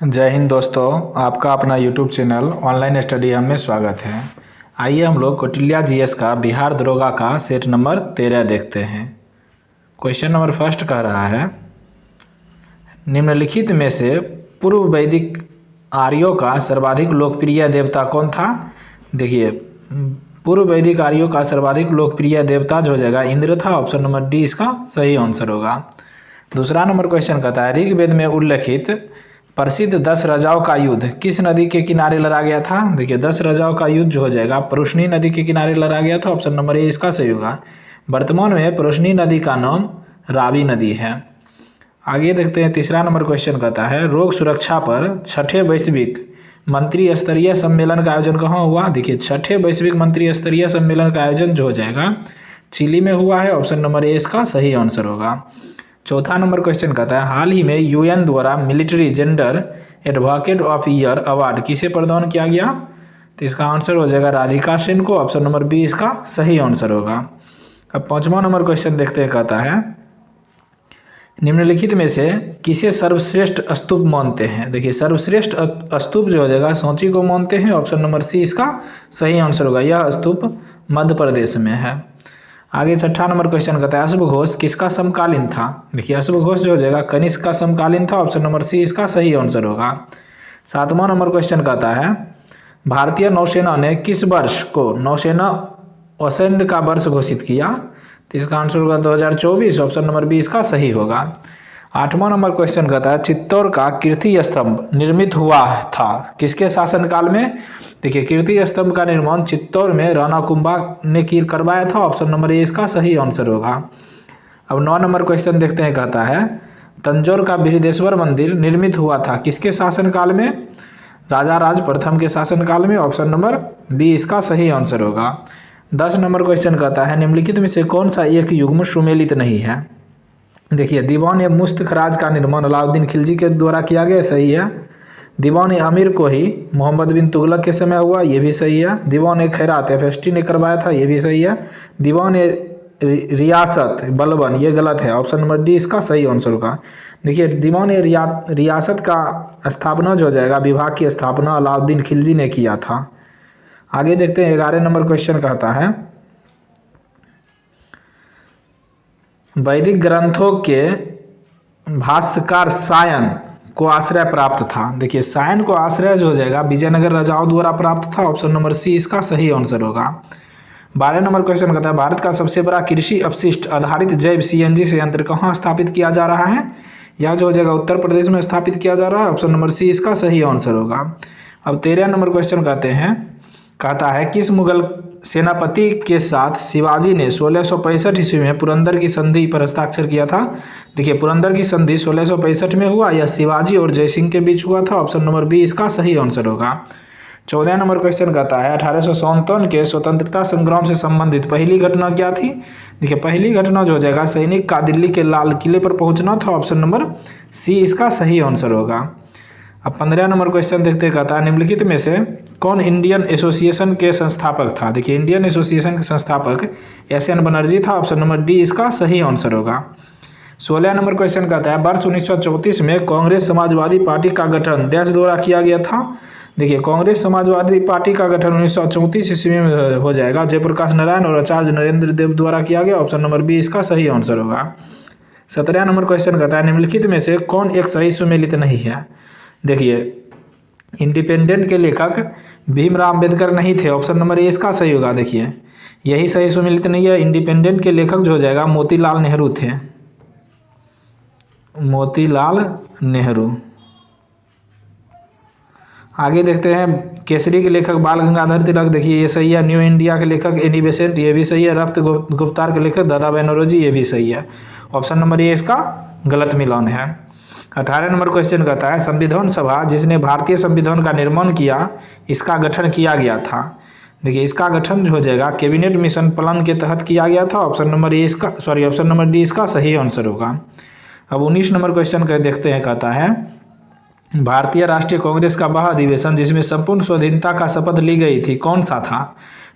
जय हिंद दोस्तों, आपका अपना YouTube channel online study hub में स्वागत है। आइए हम लोग कौटिल्य जीएस का बिहार दरोगा का सेट नंबर 13 देखते हैं। क्वेश्चन नंबर फर्स्ट कह रहा है, निम्नलिखित में से पूर्व वैदिक आर्यों का सर्वाधिक लोकप्रिय देवता कौन था। देखिए, पूर्व वैदिक आर्यों का सर्वाधिक लोकप्रिय देवता जो हो जाएगा इंद्र था। ऑप्शन नंबर डी इसका सही आंसर होगा। दूसरा नंबर क्वेश्चन कहता है, ऋग्वेद में उल्लेखित प्रसिद्ध 10 राजाओं का युद्ध किस नदी के किनारे लड़ा गया था। देखिए, 10 राजाओं का युद्ध जो हो जाएगा परुष्णी नदी के किनारे लड़ा गया था। ऑप्शन नंबर ए इसका सही होगा। वर्तमान में परुष्णी नदी का नाम रावी नदी है। आगे देखते हैं, तीसरा नंबर क्वेश्चन कहता है, रोग सुरक्षा पर छठे वैश्विक मंत्री स्तरीय सम्मेलन का आयोजन कहाँ हुआ। देखिए, छठे वैश्विक मंत्री स्तरीय सम्मेलन का आयोजन जो हो जाएगा चिली में हुआ है। ऑप्शन नंबर ए इसका सही आंसर होगा। चौथा नंबर क्वेश्चन कहता है, हाल ही में यूएन द्वारा military gender advocate of year award किसे प्रदान किया गया। तो इसका आंसर हो जाएगा राधिका सेन को। ऑप्शन नंबर बी इसका सही आंसर होगा। अब पांचवा नंबर क्वेश्चन देखते हैं, कहता है, निम्नलिखित में से किसे सर्वश्रेष्ठ स्तूप मानते हैं। देखिए, सर्वश्रेष्ठ स्तूप जो हो जाएगा सांची को मानते हैं। ऑप्शन नंबर सी इसका सही आंसर होगा। यह स्तूप मध्य प्रदेश में है। आगे छठा नंबर क्वेश्चन कहता है, अश्वघोष किसका समकालीन था। देखिए, अश्वघोष जो हो जाएगा कनिष्क का समकालीन था। ऑप्शन नंबर सी इसका सही आंसर होगा। सातवां नंबर क्वेश्चन कहता है, भारतीय नौसेना ने किस वर्ष को नौसेना असैन्य का वर्ष घोषित किया। तो इसका आंसर होगा 2024। ऑप्शन नंबर बी इसका सही होगा। आठवां नंबर क्वेश्चन कहता है, चित्तौड़ का कीर्ति स्तंभ निर्मित हुआ था किसके शासनकाल में। देखिए, कीर्ति स्तंभ का निर्माण चित्तौड़ में राणा कुंभा ने करवाया था। ऑप्शन नंबर ए इसका सही आंसर होगा। अब 9 नंबर क्वेश्चन देखते हैं, कहता है, तंजौर का बृहदेश्वर मंदिर निर्मित हुआ था किसके शासनकाल में। राजा राज प्रथम के शासनकाल में। ऑप्शन नंबर बी इसका सही आंसर होगा। 10 नंबर क्वेश्चन कहता है, निम्नलिखित में से कौन सा एक युग्म सुमेलित नहीं है। देखिए, दीवान ए मुस्त खराज का निर्माण अलाउद्दीन खिलजी के द्वारा किया गया, सही है। दीवान ए अमीर को ही मोहम्मद बिन तुगलक के समय हुआ, ये भी सही है। दीवान ए खैरात एफएसटी ने करवाया था, ये भी सही है। दीवान ए रियासत बलबन, ये गलत है। ऑप्शन नंबर डी इसका सही आंसर होगा। देखिए, दीवान ए रियासत का स्थापना जो हो जाएगा विभाग की स्थापना अलाउद्दीन खिलजी ने किया था। आगे देखते हैं, 11 नंबर क्वेश्चन कहता है, वैदिक ग्रंथों के भाष्यकार सायन को आश्रय प्राप्त था। देखिए, सायन को आश्रय जो हो जाएगा विजयनगर राजाओं द्वारा प्राप्त था। ऑप्शन नंबर सी इसका सही आंसर होगा। 12 नंबर क्वेश्चन कहता है, भारत का सबसे बड़ा कृषि अपशिष्ट आधारित जैव सीएनजी संयंत्र कहाँ स्थापित किया जा रहा है। यह जो हो जाएगा उत्तर प्रदेश में स्थापित किया जा रहा है। ऑप्शन नंबर सी इसका सही आंसर होगा। अब 13 नंबर क्वेश्चन कहता है, किस मुगल सेनापति के साथ शिवाजी ने 1665 ईस्वी में पुरंदर की संधि पर हस्ताक्षर किया था। देखिए, पुरंदर की संधि 1665 में हुआ, यह शिवाजी और जयसिंह के बीच हुआ था। ऑप्शन नंबर बी इसका सही आंसर होगा। 14 नंबर क्वेश्चन कहता है, 1857 के स्वतंत्रता संग्राम से संबंधित पहली घटना क्या थी। देखिए, पहली घटना जो हो जाएगा सैनिक का दिल्ली के लाल किले पर पहुंचना था। ऑप्शन नंबर सी इसका सही आंसर होगा। अब 15 नंबर क्वेश्चन देखते कहता है, निम्नलिखित में से कौन इंडियन एसोसिएशन के संस्थापक था। देखिए, इंडियन एसोसिएशन के संस्थापक एस.एन. बनर्जी था। ऑप्शन नंबर डी इसका सही आंसर होगा। 16 नंबर क्वेश्चन कहता है, वर्ष 1934 में कांग्रेस समाजवादी पार्टी का गठन डैश द्वारा किया गया था। देखिए, कांग्रेस समाजवादी पार्टी का गठन 1934 ईस्वी में हो जाएगा जयप्रकाश नारायण और आचार्य नरेंद्र देव द्वारा किया गया। ऑप्शन नंबर बी इसका सही आंसर होगा। 17 नंबर क्वेश्चन कहता है, निम्नलिखित में से कौन एक सही सुमेलित नहीं है। देखिए, इंडिपेंडेंट के लेखक भीमराव अम्बेडकर नहीं थे। ऑप्शन नंबर ए इसका सही होगा। देखिए, यही सही सुमेलित नहीं है। इंडिपेंडेंट के लेखक जो हो जाएगा मोतीलाल नेहरू थे, मोतीलाल नेहरू। आगे देखते हैं, केसरी के लेखक बाल गंगाधर तिलक, देखिए ये सही है। न्यू इंडिया के लेखक एनी बेसेंट, ये भी सही है। रक्त गुप्तार के लेखक दादा भाई नौरोजी, ये भी सही है। ऑप्शन नंबर ए इसका गलत मिलान है। 18 नंबर क्वेश्चन कहता है, संविधान सभा जिसने भारतीय संविधान का निर्माण किया इसका गठन किया गया था। देखिए, इसका गठन जो हो जाएगा कैबिनेट मिशन प्लान के तहत किया गया था। ऑप्शन नंबर डी इसका सही आंसर होगा। अब 19 नंबर क्वेश्चन देखते हैं, कहता है, भारतीय राष्ट्रीय कांग्रेस का वह अधिवेशन जिसमें संपूर्ण स्वाधीनता का शपथ ली गई थी कौन सा था।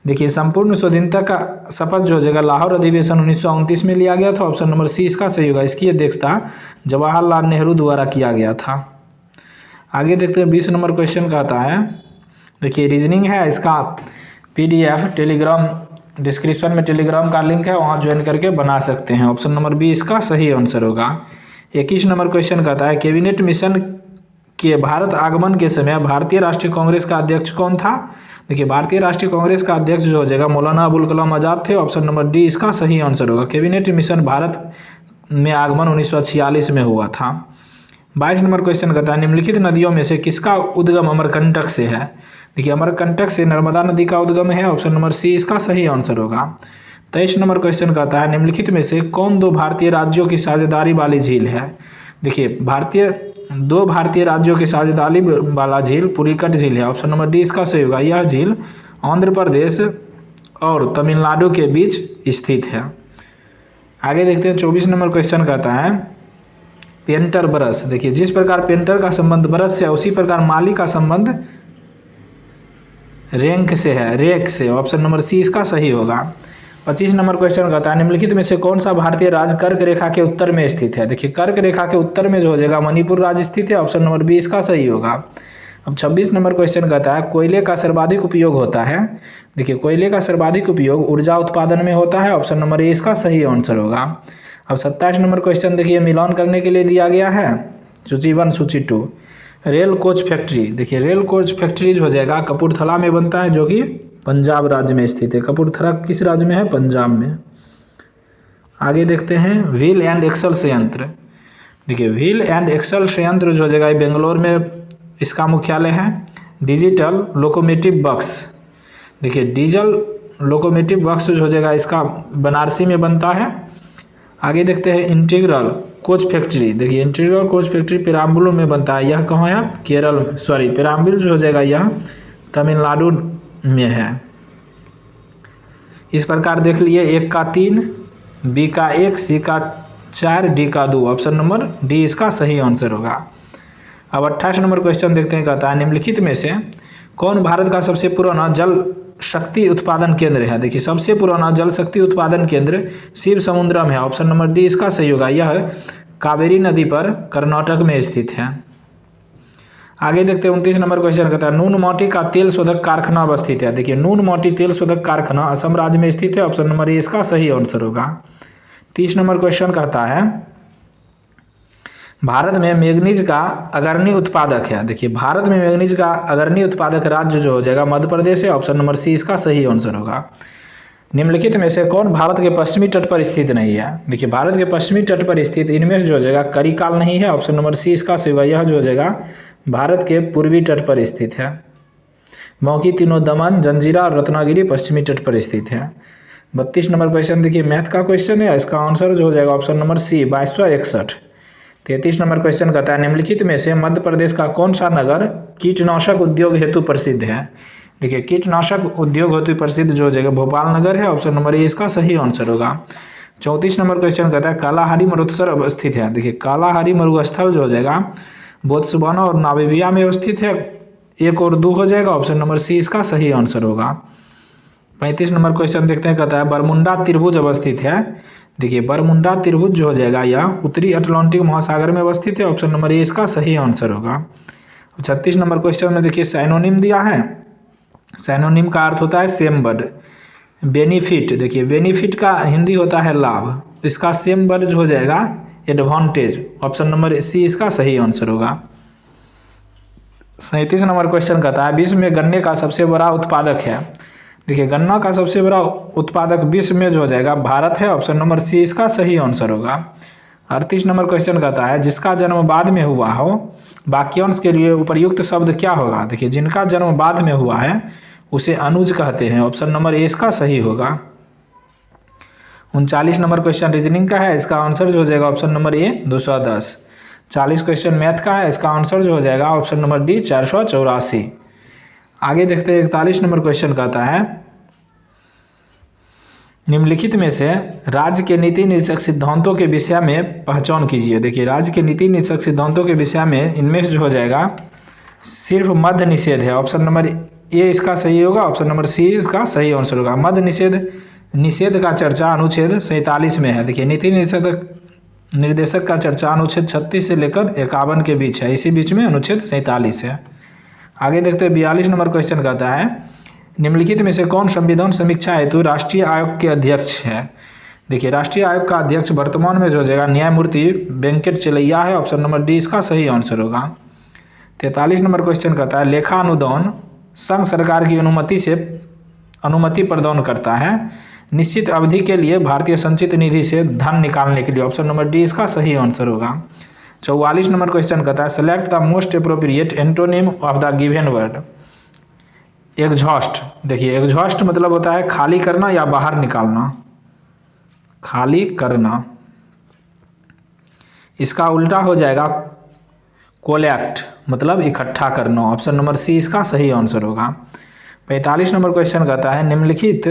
देखिए, संपूर्ण स्वाधीनता का शपथ जो हो जाएगा लाहौर अधिवेशन 1929 में लिया गया था। ऑप्शन नंबर सी इसका सही होगा। इसकी अध्यक्षता जवाहरलाल नेहरू द्वारा किया गया था। आगे देखते हैं 20 नंबर क्वेश्चन कहता है, देखिए रीजनिंग है, इसका PDF टेलीग्राम डिस्क्रिप्शन में टेलीग्राम का लिंक है, वहाँ ज्वाइन करके बना सकते हैं। ऑप्शन नंबर बी इसका सही आंसर होगा। 21 नंबर क्वेश्चन कहता है, कैबिनेट मिशन के भारत आगमन के समय भारतीय राष्ट्रीय कांग्रेस का अध्यक्ष कौन था? देखिए भारतीय राष्ट्रीय कांग्रेस का अध्यक्ष जो हो जाएगा मौलाना अबुल कलाम आज़ाद थे। ऑप्शन नंबर डी इसका सही आंसर होगा। कैबिनेट मिशन भारत में आगमन 1946 में हुआ था। 22 नंबर क्वेश्चन कहता है, निम्नलिखित नदियों में से किसका उद्गम अमरकंटक से है? देखिए अमरकंटक से नर्मदा नदी का उद्गम है। ऑप्शन नंबर सी इसका सही आंसर होगा। 23 नंबर क्वेश्चन कहता है, निम्नलिखित में से कौन दो भारतीय राज्यों की साझेदारी वाली झील है? देखिए दो भारतीय राज्यों की साझेदारी वाला झील पुलिकट झील है। ऑप्शन नंबर डी इसका सही होगा। यह झील आंध्र प्रदेश और तमिलनाडु के बीच स्थित है। आगे देखते हैं 24 नंबर क्वेश्चन कहता है, पेंटर ब्रश। देखिए जिस प्रकार पेंटर का संबंध ब्रश से है उसी प्रकार माली का संबंध रेक से। ऑप्शन नंबर सी इसका सही होगा। 25 नंबर क्वेश्चन कहता है, निम्नलिखित में से कौन सा भारतीय राज्य कर्क रेखा के उत्तर में स्थित है? देखिए कर्क रेखा के उत्तर में जो हो जाएगा मणिपुर राज्य स्थित है। ऑप्शन नंबर बी इसका सही होगा। अब 26 नंबर क्वेश्चन कहता है, कोयले का सर्वाधिक उपयोग होता है। देखिए कोयले का सर्वाधिक उपयोग ऊर्जा उत्पादन में होता है। ऑप्शन नंबर ए इसका सही आंसर होगा। अब 27 नंबर क्वेश्चन देखिए मिलान करने के लिए दिया गया है, सूची 1 सूची 2। रेल कोच फैक्ट्री, देखिए रेल कोच फैक्ट्री जो हो जाएगा कपूरथला में बनता है, जो कि पंजाब राज्य में स्थित है। कपूरथला किस राज्य में है? पंजाब में। आगे देखते हैं व्हील एंड एक्सल संयंत्र। देखिए व्हील एंड एक्सल संयंत्र जो हो जाएगा बेंगलोर में इसका मुख्यालय है। डिजिटल लोकोमोटिव बक्स, देखिए डीजल लोकोमोटिव बक्स जो हो जाएगा इसका बनारसी में बनता है। आगे देखते हैं इंटीग्रल कोच फैक्ट्री। देखिए इंटीग्रल कोच फैक्ट्री पेराम्बलुर में बनता है। यह कहाँ है? केरल में, सॉरी पेराम्बलुर जो हो जाएगा यह तमिलनाडु में है। इस प्रकार देख लिए 1 का 3, बी का 1, सी का 4, डी का 2। ऑप्शन नंबर डी इसका सही आंसर होगा। अब 28 नंबर क्वेश्चन देखते हैं, कहता है निम्नलिखित में से कौन भारत का सबसे पुराना जल शक्ति उत्पादन केंद्र है? देखिए सबसे पुराना जल शक्ति उत्पादन केंद्र शिव समुद्रम है। ऑप्शन नंबर डी इसका सही होगा। यह कावेरी नदी पर कर्नाटक में स्थित है। आगे देखते हैं 29 नंबर क्वेश्चन कहता है, नून माटी का तेल शोधक कारखाना अवस्थित है। देखिए नून माटी तेल शोधक कारखाना असम राज्य में स्थित है। ऑप्शन नंबर ए इसका सही आंसर होगा। 30 नंबर क्वेश्चन कहता है, भारत में मैग्नीज का अग्रणी उत्पादक है। देखिए भारत में मैग्नीज का अग्रणी उत्पादक राज्य जो हो जाएगा मध्य प्रदेश है। ऑप्शन नंबर सी इसका सही आंसर होगा। निम्नलिखित में से कौन भारत के पश्चिमी तट पर स्थित नहीं है? देखिए भारत के पश्चिमी तट पर स्थित इनमें से जो हो जाएगा करिकाल नहीं है। ऑप्शन नंबर सी इसका सही होगा। यह जो हो जाएगा भारत के पूर्वी तट पर स्थित है। मौकी तीनों दमन, जंजीरा और रत्नागिरी पश्चिमी तट पर स्थित है। 32 नंबर क्वेश्चन देखिए मैथ का क्वेश्चन है, इसका आंसर जो हो जाएगा option number C 2261। 33 number question कहता है, निम्नलिखित में से मध्य प्रदेश का कौन सा नगर कीटनाशक उद्योग हेतु प्रसिद्ध है? देखिए कीटनाशक उद्योग हेतु प्रसिद्ध जो हो जाएगा भोपाल नगर है। ऑप्शन नंबर ए इसका सही आंसर होगा। 34 नंबर क्वेश्चन कहता है, कालाहारी मरुस्थल अवस्थित है। देखिए कालाहारी मरुस्थल जो हो जाएगा बोत्सवाना और नामीबिया में अवस्थित है। 1 और 2 हो जाएगा। ऑप्शन नंबर सी इसका सही आंसर होगा। 35 नंबर क्वेश्चन देखते हैं, कहता है बरमुंडा त्रिभुज अवस्थित है। देखिए बरमुंडा त्रिभुज जो हो जाएगा यह उत्तरी अटलांटिक महासागर में अवस्थित है। ऑप्शन नंबर ए इसका सही आंसर होगा। 36 नंबर क्वेश्चन में देखिए साइनोनिम दिया है। साइनोनिम का अर्थ होता है सेम वर्ड। बेनिफिट, देखिए बेनिफिट का हिंदी होता है लाभ, इसका सेम वर्ड जो हो जाएगा एडवांटेज। ऑप्शन नंबर सी इसका सही आंसर होगा। 37 नंबर क्वेश्चन कहता है, विश्व में गन्ने का सबसे बड़ा उत्पादक है। देखिए गन्ना का सबसे बड़ा उत्पादक विश्व में जो हो जाएगा भारत है। ऑप्शन नंबर सी इसका सही आंसर होगा। 38 नंबर क्वेश्चन कहता है, जिसका जन्म बाद में हुआ हो वाक्यांश के लिए उपयुक्त शब्द क्या होगा? देखिए जिनका जन्म बाद में हुआ है उसे अनुज कहते हैं। ऑप्शन नंबर ए इसका सही होगा। 39 नंबर क्वेश्चन रीजनिंग का है, इसका आंसर जो हो जाएगा option number A 210। 40 question math का है, इसका आंसर जो हो जाएगा ऑप्शन नंबर डी 484। आगे देखते हैं 41 नंबर क्वेश्चन कहता है, निम्नलिखित में से राज्य के नीति निरीक्षक सिद्धांतों के विषय में पहचान कीजिए। देखिए राज्य के नीति निरीक्षक सिद्धांतों के विषय में इनमें से जो हो जाएगा सिर्फ मद्य निषेध है। ऑप्शन नंबर ए इसका सही होगा। ऑप्शन नंबर सी इसका सही आंसर होगा। मद्य निषेध का चर्चा अनुच्छेद 47 में है। देखिए नीति निरीक्षक निर्देशक का चर्चा अनुच्छेद 36 से लेकर 51 के बीच है, इसी बीच में अनुच्छेद 47 है। आगे देखते हैं 42 नंबर क्वेश्चन कहता है निम्नलिखित में से कौन संविधान समीक्षा हेतु राष्ट्रीय आयोग के अध्यक्ष है। देखिए राष्ट्रीय आयोग का अध्यक्ष वर्तमान में जो हो जाएगा न्यायमूर्ति वेंकट चलैया है, ऑप्शन नंबर डी इसका सही आंसर होगा। 43 नंबर क्वेश्चन कहता है लेखा अनुदान संघ सरकार की अनुमति प्रदान करता है निश्चित अवधि के लिए भारतीय संचित निधि से धन निकालने के लिए, ऑप्शन नंबर डी इसका सही आंसर होगा। 44 नंबर क्वेश्चन कहता है select the most appropriate antonym of the given word. Exhaust, देखिए एग्जॉस्ट मतलब होता है खाली करना या बाहर निकालना, खाली करना। इसका उल्टा हो जाएगा कोलेक्ट मतलब इकट्ठा करना, ऑप्शन नंबर सी इसका सही आंसर होगा। 45 नंबर क्वेश्चन कहता है निम्नलिखित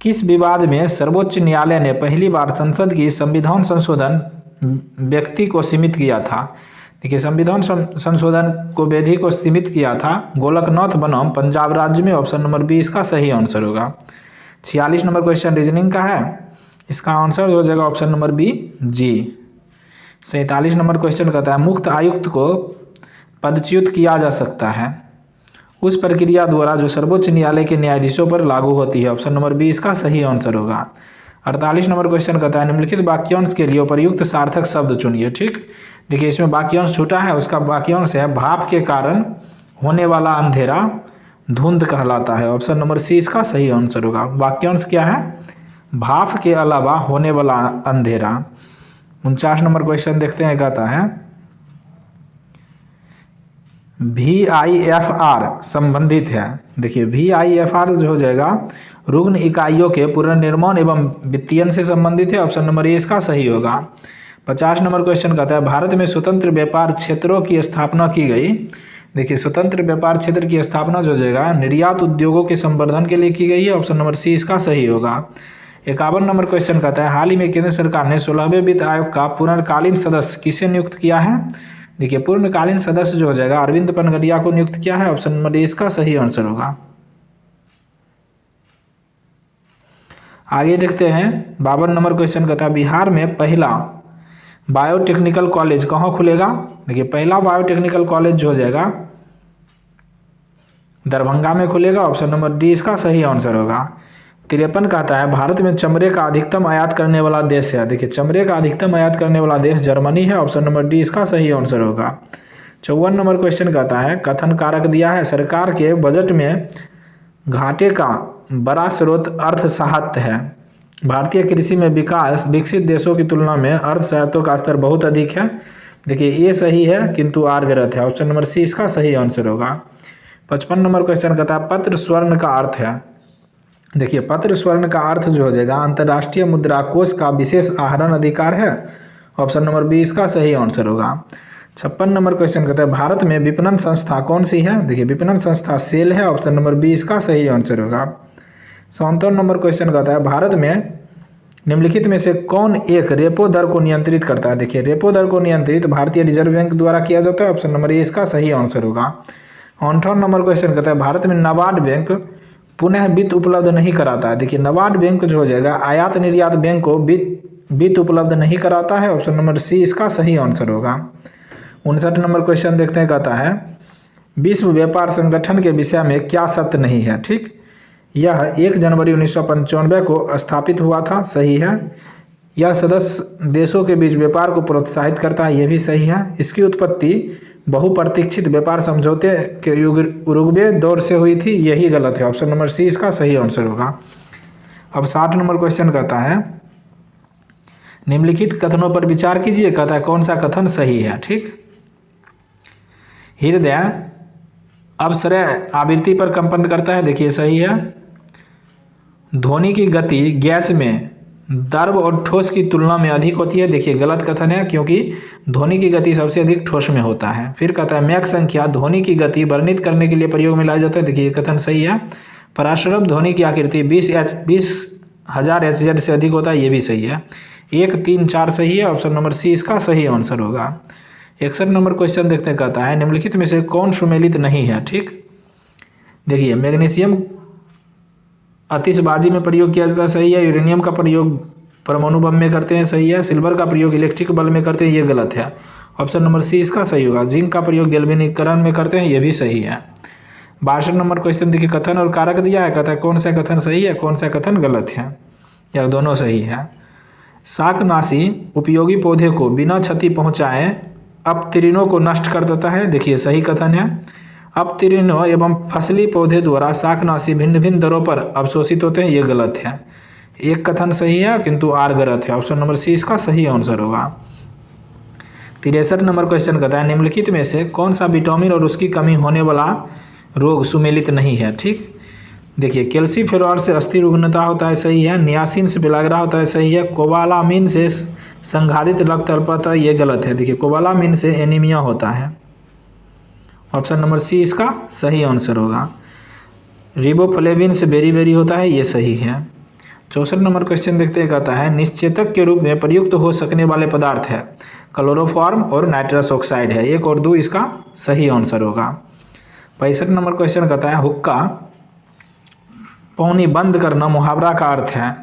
किस विवाद में सर्वोच्च न्यायालय ने पहली बार संसद की संविधान संशोधन व्यक्ति को सीमित किया था। देखिए संविधान संशोधन को विधि को सीमित किया था गोलकनाथ बनाम पंजाब राज्य में, ऑप्शन नंबर बी इसका सही आंसर होगा। 46 नंबर क्वेश्चन रीजनिंग का है, इसका आंसर हो जाएगा ऑप्शन नंबर बी जी। 47 नंबर क्वेश्चन कहता है मुक्त आयुक्त को पदच्युत किया जा सकता है उस प्रक्रिया द्वारा जो सर्वोच्च न्यायालय के न्यायाधीशों पर लागू होती है, ऑप्शन नंबर बी इसका सही आंसर होगा। 48 नंबर क्वेश्चन कहता है निम्नलिखित वाक्यांश के लिए उपयुक्त सार्थक शब्द चुनिए। ठीक, देखिए इसमें वाक्यांश छूटा है, उसका वाक्यांश है भाप के कारण होने वाला अंधेरा धुंध कहलाता है, ऑप्शन नंबर सी इसका सही आंसर होगा। वाक्यांश क्या है, भाप के अलावा होने वाला अंधेरा। 49 नंबर क्वेश्चन देखते हैं, कहता है VIFR संबंधित है। देखिए VIFR जो हो जाएगा रुग्ण इकाइयों के पुनर्निर्माण एवं वित्तीयन से संबंधित है, ऑप्शन नंबर ए इसका सही होगा। 50 नंबर क्वेश्चन कहता है भारत में स्वतंत्र व्यापार क्षेत्रों की स्थापना की गई। देखिए स्वतंत्र व्यापार क्षेत्र की स्थापना जो हो जाएगा निर्यात उद्योगों के संवर्धन के लिए की गई है, ऑप्शन नंबर सी इसका सही होगा। 51 नंबर क्वेश्चन कहता है हाल ही में केंद्र सरकार ने 16वें वित्त आयोग का पुनर्कालीन सदस्य किसे नियुक्त किया है। देखिए पूर्णकालीन सदस्य जो हो जाएगा अरविंद पनगड़िया को नियुक्त किया है, ऑप्शन नंबर ए इसका सही आंसर होगा। आगे देखते हैं 52 नंबर क्वेश्चन कहता है बिहार में पहला बायोटेक्निकल कॉलेज कहाँ खुलेगा। देखिए पहला बायोटेक्निकल कॉलेज जो हो जाएगा दरभंगा में खुलेगा, ऑप्शन नंबर डी इसका सही आंसर होगा। 53 कहता है भारत में चमड़े का अधिकतम आयात करने वाला देश है। देखिए चमड़े का अधिकतम आयात करने वाला देश जर्मनी है, ऑप्शन नंबर डी इसका सही आंसर होगा। 54 नंबर क्वेश्चन कहता है कथन कारक दिया है सरकार के बजट में घाटे का बड़ा स्रोत अर्थसाहत है। भारतीय कृषि में विकास विकसित देशों की तुलना में अर्थसाहतों का स्तर बहुत अधिक है। देखिए ये सही है किंतु आर गलत है, ऑप्शन नंबर सी इसका सही आंसर होगा। 55 नंबर क्वेश्चन कहता है पत्र स्वर्ण का अर्थ है। देखिए पत्र स्वर्ण का अर्थ जो हो जाएगा अंतर्राष्ट्रीय मुद्रा कोष का विशेष आहरण अधिकार है, ऑप्शन नंबर बी इसका सही आंसर होगा। 56 नंबर क्वेश्चन कहता है भारत में विपणन संस्था कौन सी है। देखिए विपणन संस्था सेल है, ऑप्शन नंबर बी इसका सही आंसर होगा। 57 नंबर क्वेश्चन कहता है भारत में निम्नलिखित में से कौन एक रेपो दर को नियंत्रित करता है। देखिए रेपो दर को नियंत्रित भारतीय रिजर्व बैंक द्वारा किया जाता है, ऑप्शन नंबर ए इसका सही आंसर होगा। 58 नंबर क्वेश्चन कहता है भारत में नाबार्ड बैंक पुनः वित्त उपलब्ध नहीं कराता है। देखिए नाबार्ड बैंक जो हो जाएगा आयात निर्यात बैंक को वित्त उपलब्ध नहीं कराता है, ऑप्शन नंबर सी इसका सही आंसर होगा। 59 नंबर क्वेश्चन देखते हैं, कहता है विश्व व्यापार संगठन के विषय में क्या सत्य नहीं है। ठीक, यह 1 जनवरी 1995 को स्थापित हुआ था, सही है। यह सदस्य देशों के बीच व्यापार को प्रोत्साहित करता है, यह भी सही है। इसकी उत्पत्ति बहुप्रतीक्षित व्यापार समझौते के उरुग्वे दौर से हुई थी, यही गलत है, ऑप्शन नंबर सी इसका सही आंसर होगा। अब 60 नंबर क्वेश्चन कहता है निम्नलिखित कथनों पर विचार कीजिए, कहता है कौन सा कथन सही है। ठीक, हृदय अपसरय आवृत्ति पर कंपन करता है, देखिए सही है। ध्वनि की गति गैस में द्रव और ठोस की तुलना में अधिक होती है, देखिए गलत कथन है क्योंकि ध्वनि की गति सबसे अधिक ठोस में होता है। फिर कहता है मैक संख्या ध्वनि की गति वर्णित करने के लिए प्रयोग में लाया जाता है, देखिए कथन सही है। पराश्रव ध्वनि की आकृति 20,000 HZ से अधिक होता है, ये भी सही है। 1, 3, 4 सही है, ऑप्शन नंबर सी इसका सही आंसर होगा। 61 नंबर क्वेश्चन देखते हैं, कहता है निम्नलिखित में से कौन सुमेलित नहीं है। ठीक, देखिए मैग्नीशियम आतिशबाजी में प्रयोग किया जाता है, सही है। यूरेनियम का प्रयोग परमाणु बम में करते हैं, सही है। सिल्वर का प्रयोग इलेक्ट्रिक बल्ब में करते हैं, ये गलत है। ऑप्शन नंबर सी इसका सही होगा। जिंक का प्रयोग गैल्वेनीकरण में करते हैं, ये भी सही है। 62 नंबर क्वेश्चन देखिए, कथन और कारक दिया है, कहता है कौन सा कथन सही है, कौन सा कथन गलत है, या दोनों सही है। शाकनाशी उपयोगी पौधे को बिना क्षति पहुंचाए अपतृणों को नष्ट कर देता है, देखिए सही कथन है। अपतृणों एवं फसली पौधे द्वारा शाकनाशी भिन्न भिन्न दरों पर अवशोषित होते हैं, ये गलत है। एक कथन सही है किंतु आर गलत है। ऑप्शन नंबर सी इसका सही आंसर होगा। 63 नंबर क्वेश्चन कहता है निम्नलिखित में से कौन सा विटामिन और उसकी कमी होने वाला रोग सुमेलित नहीं है, ठीक। देखिए कैल्सीफेरॉल से अस्थि रुग्णता होता है, सही है। नियासिन से बिलाग्रा होता है, सही है। कोबालामिन से संघादित रक्त अल्पता, ये गलत है। देखिए कोबालामिन से एनीमिया होता है। ऑप्शन नंबर सी इसका सही आंसर होगा। रिबोफ्लेविन से बेरी होता है, ये सही है। 64 नंबर क्वेश्चन देखते हैं, कहता है निश्चेतक के रूप में प्रयुक्त हो सकने वाले पदार्थ है क्लोरोफॉर्म और नाइट्रस ऑक्साइड है, 1 और 2 इसका सही आंसर होगा। 65 नंबर क्वेश्चन कहता है हुक्का पौनी बंद करना मुहावरा का अर्थ है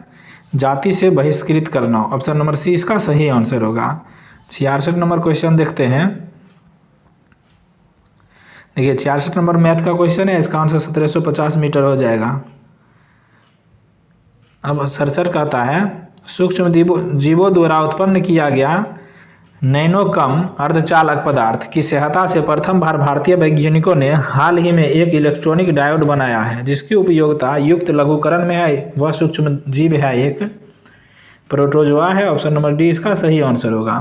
जाति से बहिष्कृत करना। ऑप्शन नंबर सी इसका सही आंसर होगा। 66 नंबर क्वेश्चन देखते हैं। देखिए 66 नंबर मैथ का क्वेश्चन है, इसका आंसर 1750 मीटर हो जाएगा। अब 67 कहता है सूक्ष्म जीवों द्वारा उत्पन्न किया गया नैनो कम अर्धचालक पदार्थ की सहायता से प्रथम बार भारतीय वैज्ञानिकों ने हाल ही में एक इलेक्ट्रॉनिक डायोड बनाया है जिसकी उपयोगिता युक्त लघुकरण में है। वह सूक्ष्म जीव है एक प्रोटोजोआ है। ऑप्शन नंबर डी इसका सही आंसर होगा।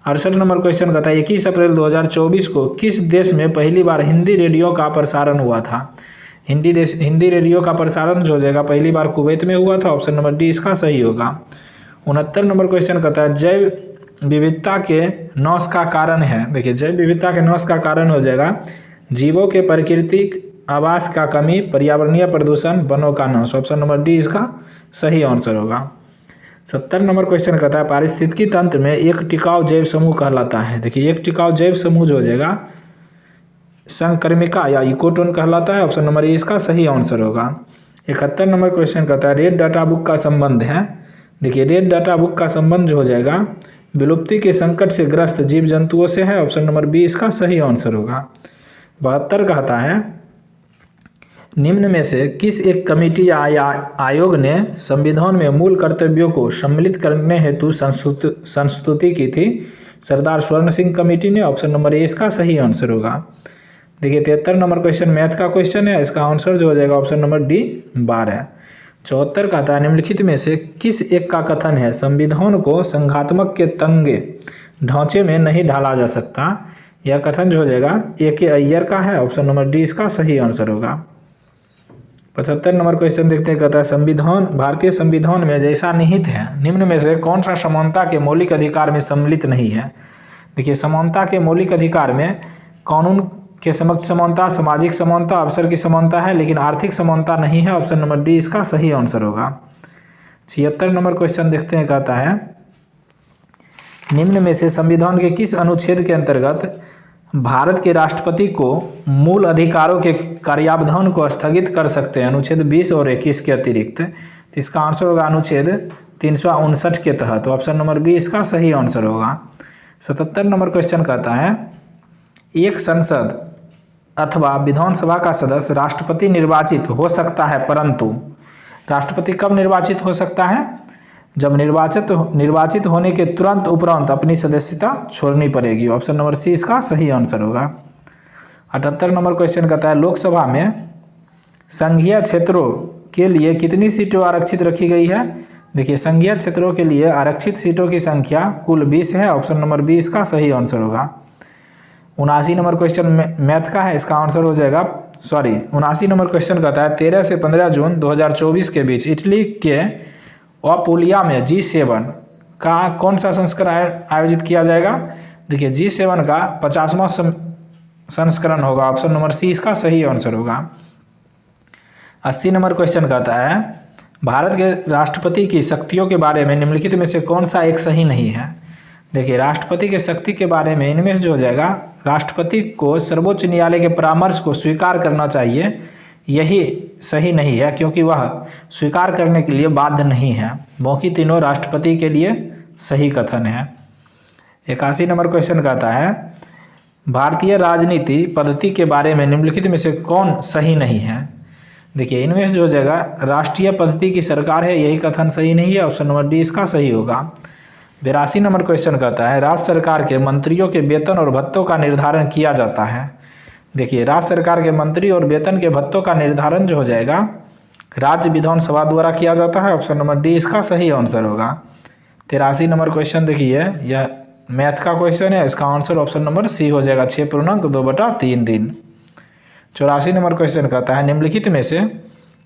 68 नंबर क्वेश्चन कहता है 21 अप्रैल 2024 को किस देश में पहली बार हिंदी रेडियो का प्रसारण हुआ था। हिंदी रेडियो का प्रसारण जो हो जाएगा पहली बार कुवैत में हुआ था। ऑप्शन नंबर डी इसका सही होगा। 69 नंबर क्वेश्चन कहता है जैव विविधता के नाश का कारण है। देखिए जैव विविधता के नाश का कारण हो जाएगा जीवों के प्राकृतिक आवास का कमी, पर्यावरणीय प्रदूषण, वनों का नाश। ऑप्शन नंबर डी इसका सही आंसर होगा। 70 नंबर क्वेश्चन कहता है पारिस्थितिकी तंत्र में एक टिकाऊ जैव समूह कहलाता है। देखिए एक टिकाऊ जैव समूह जो हो जाएगा संक्रमिका या इकोटोन कहलाता है। ऑप्शन नंबर ए इसका सही आंसर होगा। 71 नंबर क्वेश्चन कहता है रेड डाटा बुक का संबंध है। देखिए रेड डाटा बुक का संबंध जो हो जाएगा विलुप्ति के संकट से ग्रस्त जीव जंतुओं से है। ऑप्शन नंबर बी इसका सही आंसर होगा। 72 कहता है निम्न में से किस एक कमेटी या आयोग ने संविधान में मूल कर्तव्यों को सम्मिलित करने हेतु संस्तुति की थी। सरदार स्वर्ण सिंह कमेटी ने। ऑप्शन नंबर ए इसका सही आंसर होगा। देखिए 73 नंबर क्वेश्चन मैथ का क्वेश्चन है, इसका आंसर जो हो जाएगा ऑप्शन नंबर डी 12। 74 कहता है निम्नलिखित में से किस एक का कथन है संविधान को संघात्मक के तंगे ढांचे में नहीं ढाला जा सकता। यह कथन जो हो जाएगा A.K. अय्यर का है। ऑप्शन नंबर डी इसका सही आंसर होगा। 75 नंबर क्वेश्चन देखते हैं, कहता है संविधान भारतीय संविधान में जैसा निहित है निम्न में से कौन सा समानता के मौलिक अधिकार में सम्मिलित नहीं है। देखिए समानता के मौलिक अधिकार में कानून के समक्ष समानता, सामाजिक समानता, अवसर की समानता है, लेकिन आर्थिक समानता नहीं है। ऑप्शन नंबर डी इसका सही आंसर होगा। 76 नंबर क्वेश्चन देखते हैं, कहता है निम्न में से संविधान के किस अनुच्छेद के अंतर्गत भारत के राष्ट्रपति को मूल अधिकारों के कार्यावधान को स्थगित कर सकते हैं। अनुच्छेद 20 और 21 के अतिरिक्त। तो इसका आंसर होगा अनुच्छेद 359 के तहत। ऑप्शन नंबर बी इसका सही आंसर होगा। 77 नंबर क्वेश्चन कहता है एक संसद अथवा विधानसभा का सदस्य राष्ट्रपति निर्वाचित हो सकता है, परंतु राष्ट्रपति कब निर्वाचित हो सकता है जब निर्वाचित होने के तुरंत उपरांत अपनी सदस्यता छोड़नी पड़ेगी। ऑप्शन नंबर सी इसका सही आंसर होगा। 78 नंबर क्वेश्चन कहता है लोकसभा में संघीय क्षेत्रों के लिए कितनी सीटें आरक्षित रखी गई है। देखिए संघीय क्षेत्रों के लिए आरक्षित सीटों की संख्या कुल 20 है। ऑप्शन नंबर बी इसका सही आंसर होगा। 79 नंबर क्वेश्चन मैथ का है, इसका आंसर हो जाएगा 79 नंबर क्वेश्चन कहता है 13 से 15 जून 2024 के बीच इटली के अपुलिया में G7 का कौन सा संस्करण आयोजित किया जाएगा। देखिए G7 का 50वां संस्करण होगा। ऑप्शन नंबर सी इसका सही आंसर होगा। 80 नंबर क्वेश्चन कहता है भारत के राष्ट्रपति की शक्तियों के बारे में निम्नलिखित में से कौन सा एक सही नहीं है। देखिए राष्ट्रपति के शक्ति के बारे में इनमें जो हो जाएगा राष्ट्रपति को सर्वोच्च न्यायालय के परामर्श को स्वीकार करना चाहिए यही सही नहीं है क्योंकि वह स्वीकार करने के लिए बाध्य नहीं है। बाकी तीनों राष्ट्रपति के लिए सही कथन है। 81 नंबर क्वेश्चन कहता है भारतीय राजनीति पद्धति के बारे में निम्नलिखित में से कौन सही नहीं है। देखिए इनमें जो जगह राष्ट्रीय पद्धति की सरकार है यही कथन सही नहीं है, ऑप्शन नंबर डी इसका सही होगा। 82 नंबर क्वेश्चन कहता है राज्य सरकार के मंत्रियों के वेतन और भत्तों का निर्धारण किया जाता है। देखिए राज्य सरकार के मंत्री और वेतन के भत्तों का निर्धारण जो हो जाएगा राज्य विधानसभा द्वारा किया जाता है, ऑप्शन नंबर डी इसका सही आंसर होगा। 83 नंबर क्वेश्चन देखिए यह मैथ का क्वेश्चन है, इसका आंसर ऑप्शन नंबर सी हो जाएगा 6.2/3 दिन। 84 नंबर क्वेश्चन कहता है निम्नलिखित में से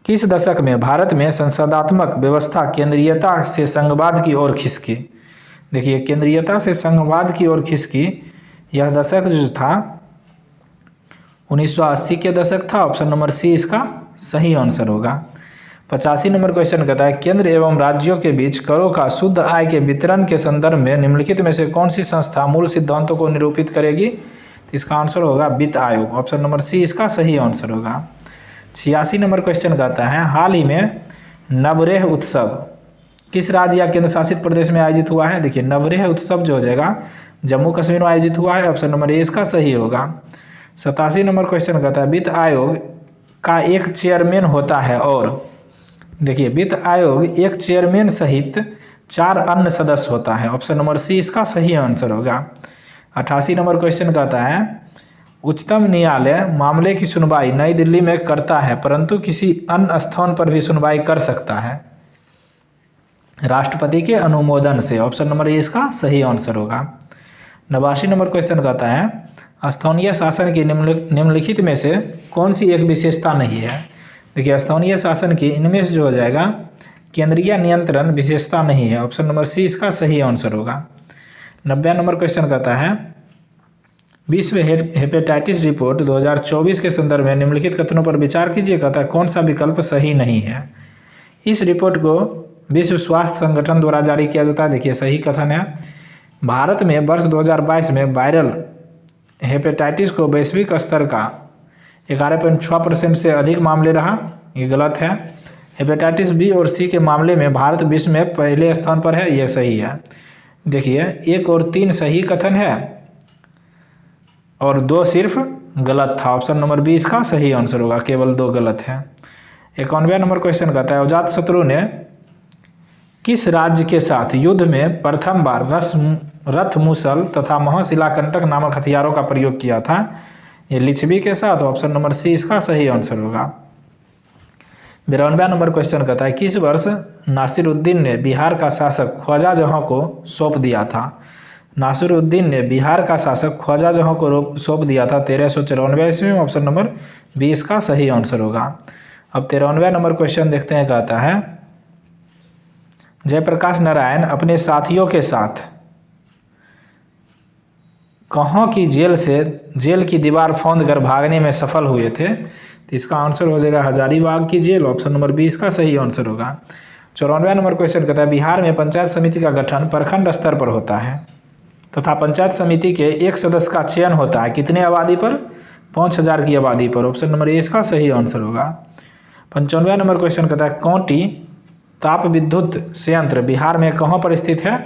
किस दशक में भारत में संसदात्मक व्यवस्था केंद्रीयता से संघवाद की ओर खिसकी। देखिए केंद्रीयता से संघवाद की ओर खिसकी यह दशक जो था 1980 के दशक था, ऑप्शन नंबर सी इसका सही आंसर होगा। 85 नंबर क्वेश्चन कहता है केंद्र एवं राज्यों के बीच करों का शुद्ध आय के वितरण के संदर्भ में निम्नलिखित में से कौन सी संस्था मूल सिद्धांतों को निरूपित करेगी। तो इसका आंसर होगा वित्त आयोग, ऑप्शन नंबर सी इसका सही आंसर होगा। 86 नंबर क्वेश्चन कहता है हाल ही में नवरेह उत्सव किस राज्य या केंद्र शासित प्रदेश में आयोजित हुआ है। देखिए नवरेह उत्सव जो हो जाएगा जम्मू कश्मीर में आयोजित हुआ है, ऑप्शन नंबर ए इसका सही होगा। 87 नंबर क्वेश्चन कहता है वित्त आयोग का एक चेयरमैन होता है और देखिए वित्त आयोग एक चेयरमैन सहित 4 अन्य सदस्य होता है, ऑप्शन नंबर सी इसका सही आंसर होगा। 88 नंबर क्वेश्चन कहता है उच्चतम न्यायालय मामले की सुनवाई नई दिल्ली में करता है परंतु किसी अन्य स्थान पर भी सुनवाई कर सकता है राष्ट्रपति के अनुमोदन से, ऑप्शन नंबर ए इसका सही आंसर होगा। 89 नंबर क्वेश्चन कहता है स्थानीय शासन की निम्नलिखित में से कौन सी एक विशेषता नहीं है। देखिए स्थानीय शासन की इनमें से जो हो जाएगा केंद्रीय नियंत्रण विशेषता नहीं है, ऑप्शन नंबर सी इसका सही आंसर होगा। 90 नंबर क्वेश्चन कहता है विश्व हेपेटाइटिस रिपोर्ट 2024 के संदर्भ में निम्नलिखित कथनों पर विचार कीजिए। कहता है कौन सा विकल्प सही नहीं है। इस रिपोर्ट को विश्व स्वास्थ्य संगठन द्वारा जारी किया जाता है। देखिए सही कथन है भारत में वर्ष 2022 में वायरल हेपेटाइटिस को वैश्विक स्तर का 11.6% से अधिक मामले रहा, ये गलत है। हेपेटाइटिस बी और सी के मामले में भारत विश्व में पहले स्थान पर है, यह सही है। देखिए 1 और 3 सही कथन है और 2 सिर्फ गलत था, ऑप्शन नंबर बी इसका सही आंसर होगा, केवल 2 गलत है। 91 नंबर क्वेश्चन कहता है अजातशत्रु ने किस राज्य के साथ युद्ध में प्रथम बार रथ मूसल तथा महाशिलाकंटक नामक हथियारों का प्रयोग किया था। ये लिच्छवी के साथ, ऑप्शन नंबर सी इसका सही आंसर होगा। 92 नंबर क्वेश्चन कहता है किस वर्ष नासिरुद्दीन ने बिहार का शासक ख्वाजा जहाँ को सौंप दिया था। नासिरुद्दीन ने बिहार का शासक ख्वाजा जहाँ को सौंप दिया था 1394 ईस्वी में, ऑप्शन नंबर बी इसका सही आंसर होगा। अब 93 नंबर क्वेश्चन देखते हैं, कहता है जयप्रकाश नारायण अपने साथियों के साथ कहाँ की जेल की दीवार फांद कर भागने में सफल हुए थे। तो इसका आंसर हो जाएगा हजारीबाग की जेल, ऑप्शन नंबर बी इसका सही आंसर होगा। 94 नंबर क्वेश्चन कहता है बिहार में पंचायत समिति का गठन प्रखंड स्तर पर होता है तथा पंचायत समिति के एक सदस्य का चयन होता है कितने आबादी पर, 5000 की आबादी पर, ऑप्शन नंबर ए इसका सही आंसर होगा। 95 नंबर क्वेश्चन कहता है कौंटी ताप विद्युत संयंत्र बिहार में कहाँ पर स्थित है,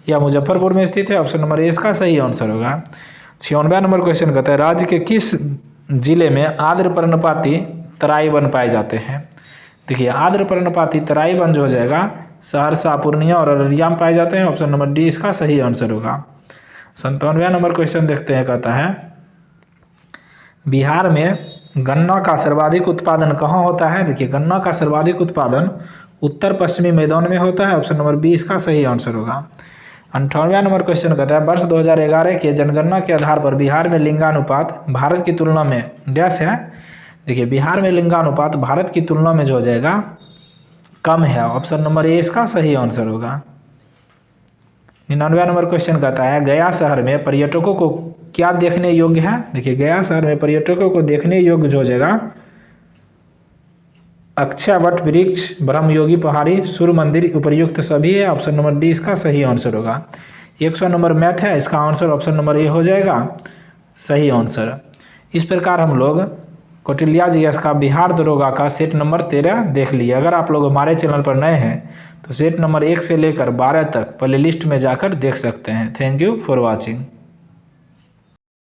या मुजफ्फरपुर में स्थित है, ऑप्शन नंबर ए इसका सही आंसर होगा। 96 नंबर क्वेश्चन कहता है राज्य के किस जिले में आर्द्र पर्णपाती तराई वन पाए जाते हैं। देखिए आर्द्र पर्णपाती तराई वन जो हो जाएगा सहरसा, पूर्णिया और अररिया में पाए जाते हैं, ऑप्शन नंबर डी इसका सही आंसर होगा। 97 नंबर क्वेश्चन देखते हैं, कहता है बिहार में गन्ना का सर्वाधिक उत्पादन कहाँ होता है। देखिए गन्ना का सर्वाधिक उत्पादन उत्तर पश्चिमी मैदान में होता है, ऑप्शन नंबर बी इसका सही आंसर होगा। 98 नंबर क्वेश्चन कहता है वर्ष 2011 के जनगणना के आधार पर बिहार में लिंगानुपात भारत की तुलना में डैश है। देखिए बिहार में लिंगानुपात भारत की तुलना में जो हो जाएगा कम है, ऑप्शन नंबर ए इसका सही आंसर होगा। 99 नंबर क्वेश्चन कहता है गया शहर में पर्यटकों को क्या देखने योग्य है। देखिए गया शहर में पर्यटकों को देखने योग्य जो हो जाएगा अक्षयवट वृक्ष, ब्रह्मयोगी पहाड़ी, सूर्य मंदिर उपर्युक्त सभी है, ऑप्शन नंबर डी इसका सही आंसर होगा। 100 नंबर मैथ है, इसका आंसर ऑप्शन नंबर ए हो जाएगा सही आंसर। इस प्रकार हम लोग कौटिल्या जीएस का बिहार दरोगा का सेट नंबर 13 देख लिए। अगर आप लोग हमारे चैनल पर नए हैं तो सेट नंबर 1 से लेकर 12 तक प्ले लिस्ट में जाकर देख सकते हैं। Thank you for watching.